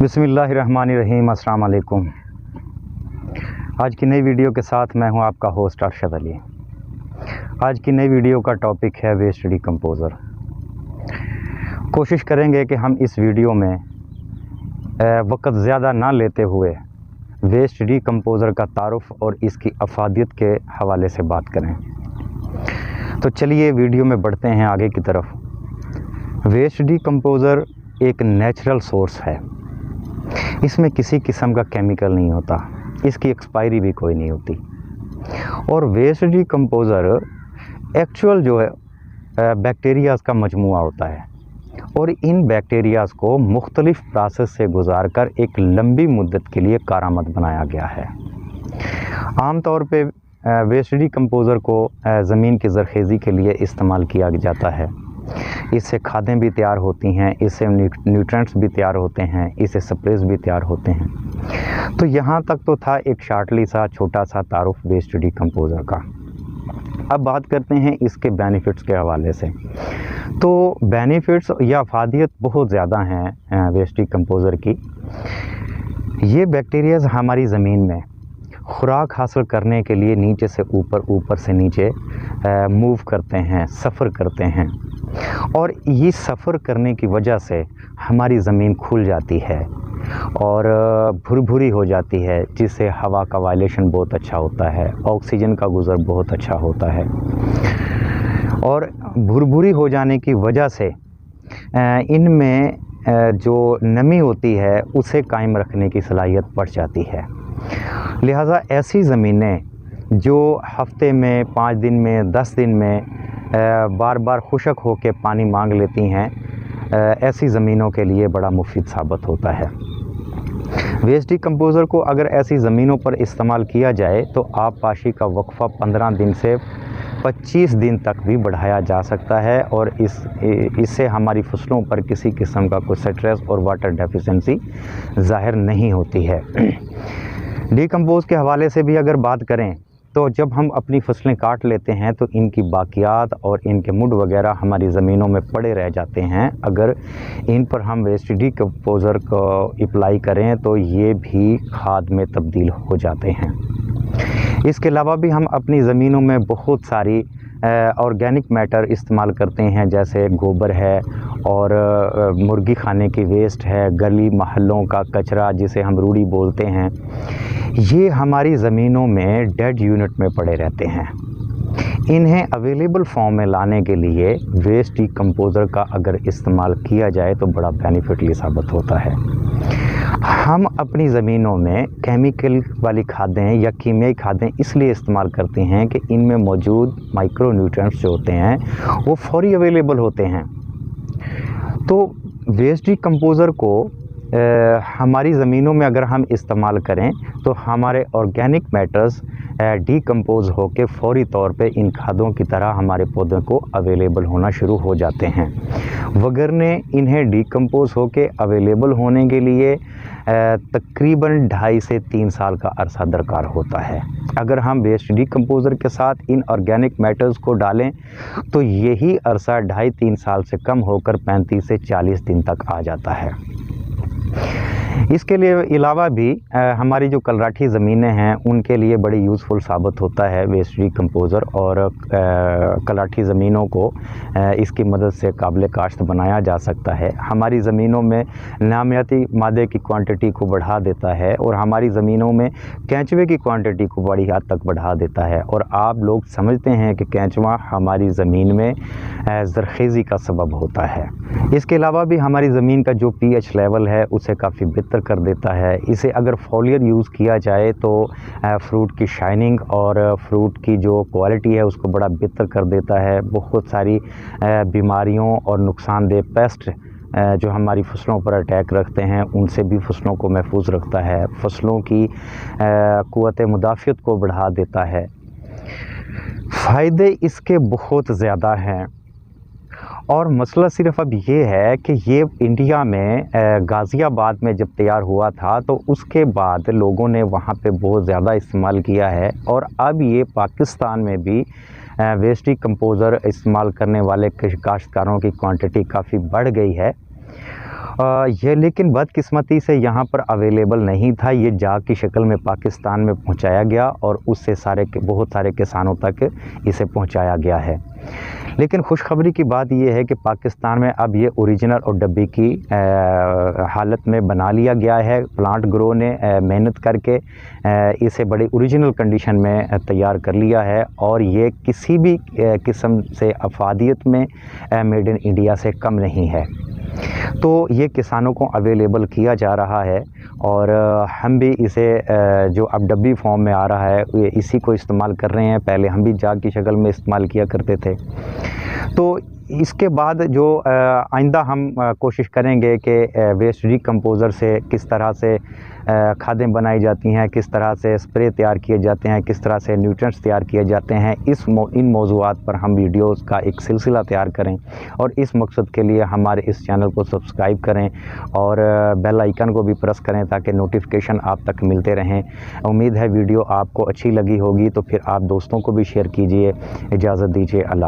बिस्मिल्लाहिर्रहमानिर्रहीम। अस्सलाम वालेकुम। आज की नई वीडियो के साथ मैं हूं आपका होस्ट अरशद अली। आज की नई वीडियो का टॉपिक है वेस्ट डिकम्पोज़र। कोशिश करेंगे कि हम इस वीडियो में वक्त ज़्यादा ना लेते हुए वेस्ट डिकम्पोज़र का तारुफ़ और इसकी अफादियत के हवाले से बात करें। तो चलिए वीडियो में बढ़ते हैं आगे की तरफ। वेस्ट डिकम्पोज़र एक नेचुरल सोर्स है। इसमें किसी किस्म का केमिकल नहीं होता, इसकी एक्सपायरी भी कोई नहीं होती। और वेस्ट डिकम्पोज़र एक्चुअल जो है बैक्टीरियाज़ का मजमूआ होता है और इन बैक्टीरियाज़ को मुख्तलिफ़ प्रोसेस से गुजार कर एक लंबी मुद्दत के लिए कारामद बनाया गया है। आम तौर पे वेस्ट डिकम्पोज़र को ज़मीन की ज़रख़ेज़ी के लिए इस्तेमाल किया जाता है। इससे खादें भी तैयार होती हैं, इससे न्यूट्रिएंट्स भी तैयार होते हैं, इससे स्प्रेस भी तैयार होते हैं। तो यहाँ तक तो था एक शार्टली सा छोटा सा तारुफ वेस्ट डिकम्पोज़र का। अब बात करते हैं इसके बेनिफिट्स के हवाले से। तो बेनिफिट्स या अफादियत बहुत ज़्यादा हैं वेस्ट डिकम्पोज़र की। ये बैक्टीरियाज़ हमारी ज़मीन में खुराक हासिल करने के लिए नीचे से ऊपर, ऊपर से नीचे मूव करते हैं, सफ़र करते हैं। और ये सफ़र करने की वजह से हमारी ज़मीन खुल जाती है और भुरभुरी हो जाती है, जिससे हवा का वायलेशन बहुत अच्छा होता है, ऑक्सीजन का गुज़र बहुत अच्छा होता है। और भुरभुरी हो जाने की वजह से इनमें जो नमी होती है उसे कायम रखने की सलाहियत बढ़ जाती है। लिहाजा ऐसी ज़मीनें जो हफ़्ते में, 5 दिन में, 10 दिन में बार बार खुशक होकर पानी मांग लेती हैं, ऐसी ज़मीनों के लिए बड़ा मुफीद साबित होता है। वेस्ट डिकम्पोज़र को अगर ऐसी ज़मीनों पर इस्तेमाल किया जाए तो आबपाशी का वक्फ़ा 15 दिन से 25 दिन तक भी बढ़ाया जा सकता है और इससे हमारी फसलों पर किसी किस्म का कोई स्ट्रेस और वाटर डेफिशिएंसी ज़ाहिर नहीं होती है। डिकम्पोज़ के हवाले से भी अगर बात करें तो जब हम अपनी फसलें काट लेते हैं तो इनकी बाकियात और इनके मुड वगैरह हमारी ज़मीनों में पड़े रह जाते हैं। अगर इन पर हम वेस्ट डिकम्पोज़र को अप्लाई करें तो ये भी खाद में तब्दील हो जाते हैं। इसके अलावा भी हम अपनी ज़मीनों में बहुत सारी ऑर्गेनिक मैटर इस्तेमाल करते हैं, जैसे गोबर है और मुर्गी खाने की वेस्ट है, गली महलों का कचरा जिसे हम रूड़ी बोलते हैं। ये हमारी ज़मीनों में डेड यूनिट में पड़े रहते हैं। इन्हें अवेलेबल फॉर्म में लाने के लिए वेस्ट डिकम्पोज़र का अगर इस्तेमाल किया जाए तो बड़ा बेनिफिटली साबित होता है। हम अपनी ज़मीनों में केमिकल वाली खादें या कीमियाई खादें इसलिए इस्तेमाल करते हैं कि इनमें मौजूद माइक्रो न्यूट्रिएंट्स जो होते हैं वो फौरी अवेलेबल होते हैं। तो वेस्ट डिकम्पोज़र को हमारी ज़मीनों में अगर हम इस्तेमाल करें तो हमारे ऑर्गेनिक मैटर्स डिकम्पोज़ होकर फौरी तौर पे इन खादों की तरह हमारे पौधों को अवेलेबल होना शुरू हो जाते हैं। वगरने इन्हें डिकम्पोज़ होकर अवेलेबल होने के लिए तकरीबन 2.5 से 3 साल का अरसा दरकार होता है। अगर हम वेस्ट डिकम्पोज़र के साथ इन ऑर्गेनिक मैटर्स को डालें तो यही अरसा 2.5-3 साल से कम होकर 35 से 40 दिन तक आ जाता है। इसके लिए अलावा भी हमारी जो कलराठी ज़मीनें हैं उनके लिए बड़ी यूज़फुल साबित होता है वेस्ट डिकम्पोज़र। और कलराठी ज़मीनों को इसकी मदद से काबिल काश्त बनाया जा सकता है। हमारी ज़मीनों में नामियाती मादे की क्वांटिटी को बढ़ा देता है और हमारी ज़मीनों में केंचुए की क्वांटिटी को बड़ी हद तक बढ़ा देता है। और आप लोग समझते हैं कि केंचुआ हमारी ज़मीन में ज़रख़ेज़ी का सबब होता है। इसके अलावा भी हमारी ज़मीन का जो pH लेवल है उसे काफ़ी बेहतर कर देता है। इसे अगर फॉलियर यूज़ किया जाए तो फ्रूट की शाइनिंग और फ्रूट की जो क्वालिटी है उसको बड़ा बेहतर कर देता है। बहुत सारी बीमारियों और नुकसानदेह पेस्ट जो हमारी फसलों पर अटैक रखते हैं उनसे भी फसलों को महफूज रखता है। फसलों की क़ुव्वत मुदाफ़ियत को बढ़ा देता है। फ़ायदे इसके बहुत ज़्यादा हैं और मसला सिर्फ़ अब ये है कि ये इंडिया में गाज़ियाबाद में जब तैयार हुआ था तो उसके बाद लोगों ने वहाँ पे बहुत ज़्यादा इस्तेमाल किया है और अब ये पाकिस्तान में भी वेस्ट डिकम्पोज़र इस्तेमाल करने वाले काश्तकारों की क्वांटिटी काफ़ी बढ़ गई है। ये लेकिन बदकिस्मती से यहाँ पर अवेलेबल नहीं था। ये जाग की शक्ल में पाकिस्तान में पहुँचाया गया और उससे बहुत सारे किसानों तक इसे पहुँचाया गया है। लेकिन खुशखबरी की बात यह है कि पाकिस्तान में अब ये ओरिजिनल और डब्बी की हालत में बना लिया गया है। प्लांट ग्रो ने मेहनत करके इसे बड़ी ओरिजिनल कंडीशन में तैयार कर लिया है और ये किसी भी किस्म से अफादियत में मेड इन इंडिया से कम नहीं है। तो ये किसानों को अवेलेबल किया जा रहा है और हम भी इसे जो अब डब्बी फॉर्म में आ रहा है इसी को इस्तेमाल कर रहे हैं। पहले हम भी जाग की शक्ल में इस्तेमाल किया करते थे। तो इसके बाद जो आइंदा हम कोशिश करेंगे कि वेस्ट डिकम्पोज़र से किस तरह से खादें बनाई जाती हैं, किस तरह से स्प्रे तैयार किए जाते हैं, किस तरह से न्यूट्रिएंट्स तैयार किए जाते हैं, इन मौज़ूआत पर हम वीडियोस का एक सिलसिला तैयार करें। और इस मकसद के लिए हमारे इस चैनल को सब्सक्राइब करें और बेल आइकन को भी प्रेस करें ताकि नोटिफिकेशन आप तक मिलते रहें। उम्मीद है वीडियो आपको अच्छी लगी होगी, तो फिर आप दोस्तों को भी शेयर कीजिए। इजाज़त दीजिए। अल्लाह।